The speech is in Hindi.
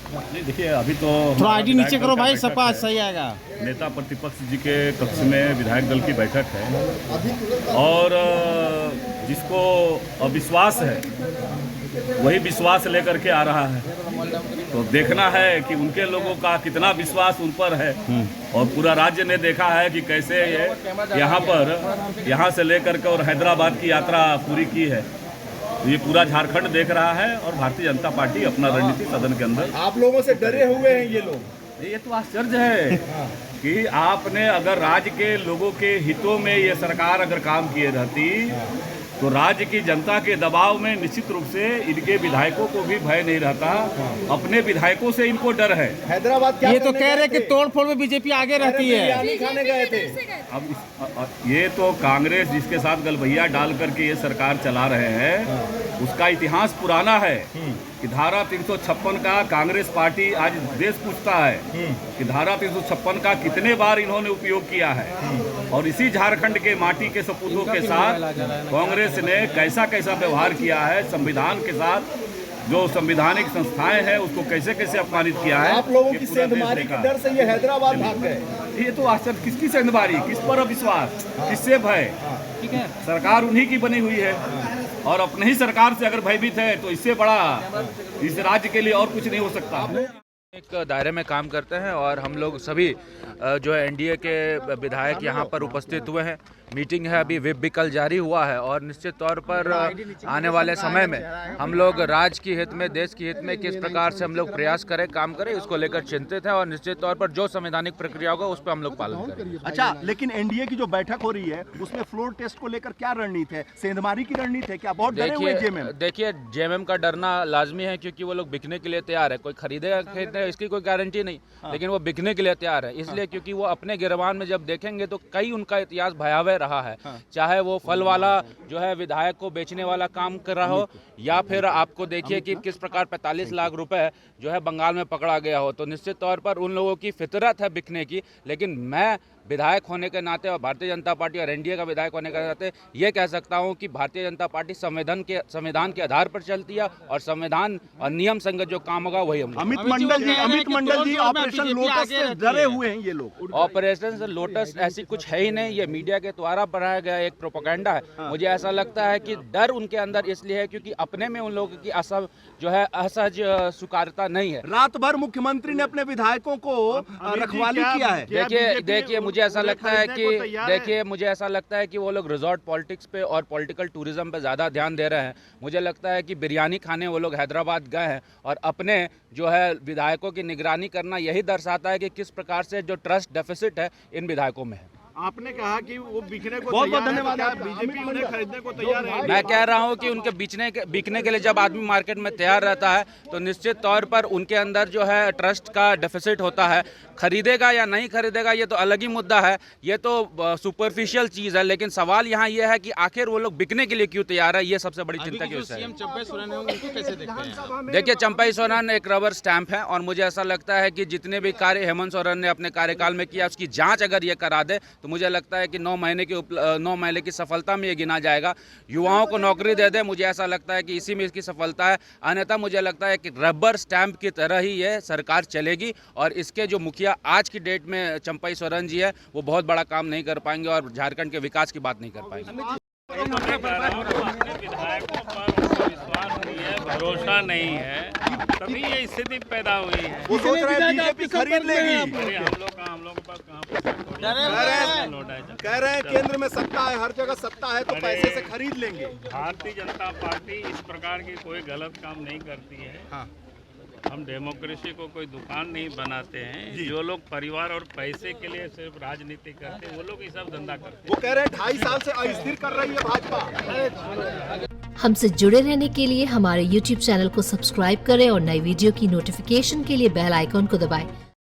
नहीं देखिए, अभी तो थोड़ा आईडी नीचे करो भाई, बैठक सपा है। सही आएगा। नेता प्रतिपक्ष जी के कक्ष में विधायक दल की बैठक है और जिसको अविश्वास है वही विश्वास लेकर के आ रहा है। तो देखना है कि उनके लोगों का कितना विश्वास उन पर है और पूरा राज्य ने देखा है कि कैसे ये यहाँ से लेकर के और हैदराबाद की यात्रा पूरी की है। तो ये पूरा झारखंड देख रहा है और भारतीय जनता पार्टी अपना रणनीति सदन के अंदर। आप लोगों से डरे हुए हैं ये लोग। ये तो आश्चर्य है कि आपने अगर राज्य के लोगों के हितों में ये सरकार अगर काम किए रहती तो राज्य की जनता के दबाव में निश्चित रूप से इनके विधायकों को भी भय नहीं रहता। अपने विधायकों से इनको डर है। हैदराबाद क्या ये तो कह रहे कि तोड़-फोड़ में बीजेपी आगे रहती है। बिरयानी खाने गए थे। अब ये तो कांग्रेस जिसके साथ गलभैया डाल करके ये सरकार चला रहे हैं उसका इतिहास पुराना है कि धारा 356 का कांग्रेस पार्टी आज देश पूछता है कि धारा 356 का कितने बार इन्होंने उपयोग किया है और इसी झारखंड के माटी के सपूतों के साथ कांग्रेस ने कैसा कैसा व्यवहार किया है, संविधान के साथ जो संवैधानिक संस्थाएं हैं उसको कैसे कैसे अपमानित किया है। आप लोगों ये की पूरा देश सेंधमारी देखा के है। डर से ये हैदराबाद भाग गए। ये तो आश्चर्य, किसकी सेंधमारी, किस पर अविश्वास, किससे भय? ठीक है, सरकार उन्हीं की बनी हुई है और अपने ही सरकार से अगर भयभीत है तो इससे बड़ा इस राज्य के लिए और कुछ नहीं हो सकता। एक दायरे में काम करते हैं और हम लोग सभी जो है एनडीए के विधायक यहाँ पर उपस्थित हुए हैं। मीटिंग है, अभी व्हिप भी कल जारी हुआ है और निश्चित तौर पर आने वाले समय में हम लोग राज्य की हित में, देश की हित में किस प्रकार से हम लोग प्रयास करें, काम करें, इसको लेकर चिंतित है और निश्चित तौर पर जो संवैधानिक प्रक्रिया होगा उस पर हम लोग पालन करेंगे। अच्छा, लेकिन एनडीए की जो बैठक हो रही है उसमें फ्लोर टेस्ट को लेकर क्या रणनीति है? सेंधमारी की रणनीति है क्या? बहुत डरे हुए जेएमएम। देखिए जेएमएम का डरना लाजमी है क्योंकि वो लोग बिकने के लिए तैयार है। कोई खरीदेगा खरीदेगा इसकी कोई गारंटी नहीं, लेकिन वो बिकने के लिए तैयार है। इसलिए क्योंकि वो अपने गिरबान में जब देखेंगे तो कई उनका इतिहास भयावह रहा है, चाहे वो फल वाला जो है विधायक को बेचने वाला काम कर रहा हो या फिर आपको देखिए कि किस प्रकार 45 लाख रुपए जो है बंगाल में पकड़ा गया हो। तो निश्चित तौर पर उन लोगों की फितरत है बिकने की, लेकिन मैं विधायक होने के नाते और भारतीय जनता पार्टी और एनडीए का विधायक होने के नाते ये कह सकता हूं कि भारतीय जनता पार्टी संविधान के आधार पर चलती है और संविधान और नियम संगत जो काम होगा वही हम। अमित मंडल जी ऑपरेशन लोटस से डरे हुए हैं ये लोग। ऑपरेशन लोटस ऐसी कुछ है ही नहीं, ये मीडिया के द्वारा बनाया गया एक प्रोपेगेंडा है। मुझे ऐसा लगता है कि डर उनके अंदर इसलिए है क्योंकि अपने में उन लोगों की असहज स्वीकार्यता नहीं है। रात भर मुख्यमंत्री ने अपने विधायकों को रखवाली किया है। देखिए मुझे ऐसा लगता है कि वो लोग रिजॉर्ट पॉलिटिक्स पे और पॉलिटिकल टूरिज्म पे ज़्यादा ध्यान दे रहे हैं। मुझे लगता है कि बिरयानी खाने वो लोग हैदराबाद गए हैं और अपने जो है विधायकों की निगरानी करना यही दर्शाता है कि किस प्रकार से जो ट्रस्ट डेफिसिट है इन विधायकों में है। आपने कहा कि वो बिकने को बहुत धन्यवाद। बीजेपी उन्हें खरीदने को तैयार है। मैं कह रहा हूं कि उनके बिकने के लिए जब आदमी मार्केट में तैयार रहता है तो निश्चित तौर पर उनके अंदर जो है ट्रस्ट का डेफिसिट होता है। खरीदेगा या नहीं खरीदेगा ये तो अलग ही मुद्दा है, ये तो सुपरफिशियल चीज़ है, लेकिन सवाल यहाँ ये है कि आखिर वो लोग बिकने के लिए क्यों तैयार है, ये सबसे बड़ी चिंता की विषय है। देखिए चंपई सोरेन एक रबर स्टैंप है और मुझे ऐसा लगता है कि जितने भी कार्य हेमंत सोरेन ने अपने कार्यकाल में किया उसकी जाँच अगर ये करा दे तो मुझे लगता है कि 9 महीने की सफलता में ये गिना जाएगा। युवाओं को नौकरी दे दे, मुझे ऐसा लगता है कि इसी में इसकी सफलता है। अन्यथा मुझे लगता है कि रबर स्टैंप की तरह ही ये सरकार चलेगी और इसके जो मुखिया आज की डेट में चंपई सोरेन जी है वो बहुत बड़ा काम नहीं कर पाएंगे और झारखंड के विकास की बात नहीं कर पाएंगे। भरोसा नहीं है तभी ये स्थिति पैदा हुई है। वो सोच रहे हैं बीजेपी खरीद लेगी। हम लोग के पास कह रहे हैं केंद्र में सत्ता है, हर जगह सत्ता है तो पैसे से खरीद लेंगे। भारतीय जनता पार्टी इस प्रकार की कोई गलत काम नहीं करती है। हाँ। हम डेमोक्रेसी को कोई दुकान नहीं बनाते हैं। जो लोग परिवार और पैसे के लिए सिर्फ राजनीति करते हैं वो लोग ये सब धंधा करते हैं। वो कह रहे हैं 2.5 साल से अस्थिर कर रही है भाजपा। हमसे जुड़े रहने के लिए हमारे YouTube चैनल को सब्सक्राइब करें और नई वीडियो की नोटिफिकेशन के लिए बेल आइकॉन को दबाएं।